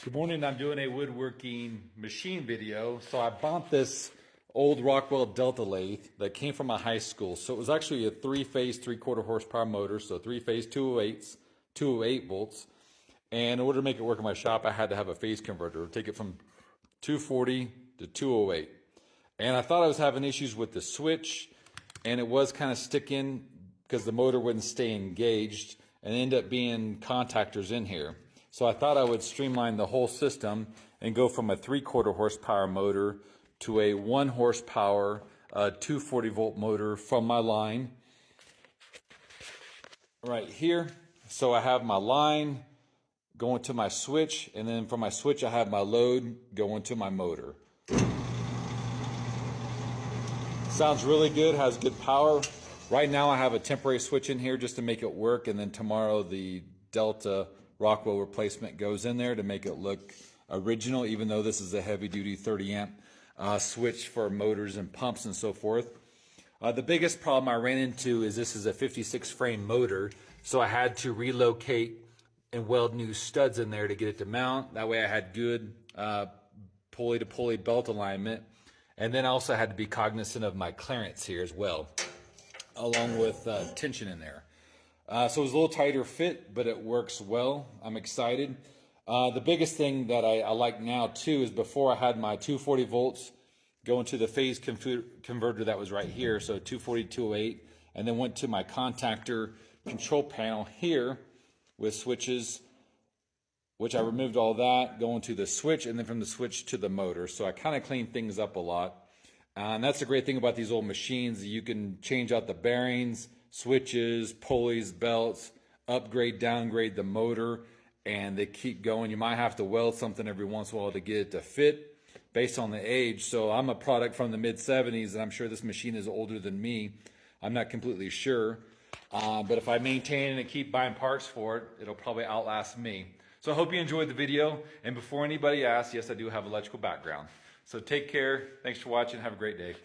Good morning. I'm doing a woodworking machine video. So I bought this old Rockwell Delta lathe that came from my high school. So it was actually a three-phase, three-quarter horsepower motor. So three-phase 208s, 208 volts. And in order to make it work in my shop, I had to have a phase converter. Take it from 240 to 208. And I thought I was having issues with the switch, and it was kind of sticking because the motor wouldn't stay engaged, and ended up being contactors in here. So I thought I would streamline the whole system and go from a three-quarter horsepower motor to a 1 horsepower 240 volt motor from my line right here. So I have my line going to my switch, and then from my switch I have my load going to my motor. Sounds really good, has good power. Right now I have a temporary switch in here just to make it work, and then tomorrow the Delta Rockwell replacement goes in there to make it look original, even though this is a heavy duty 30 amp switch for motors and pumps and so forth. The biggest problem I ran into is this is a 56 frame motor, so I had to relocate and weld new studs in there to get it to mount. That way I had good pulley to pulley belt alignment, and then I also had to be cognizant of my clearance here as well, along with tension in there. So it was a little tighter fit, but it works well. I'm excited. The biggest thing that I like now too is before I had my 240 volts going to the phase converter that was right here, so 240 208, and then went to my contactor control panel here with switches, which I removed all that, going to the switch, and then from the switch to the motor. So I kind of cleaned things up a lot. And that's the great thing about these old machines. You can change out the bearings, switches, pulleys, belts, upgrade, downgrade the motor, and they keep going. You might have to weld something every once in a while to get it to fit based on the age. So I'm a product from the mid-70s, and I'm sure this machine is older than me. I'm not completely sure. But if I maintain it and keep buying parts for it, it'll probably outlast me. So I hope you enjoyed the video. And before anybody asks, yes, I do have electrical background. So take care. Thanks for watching. Have a great day.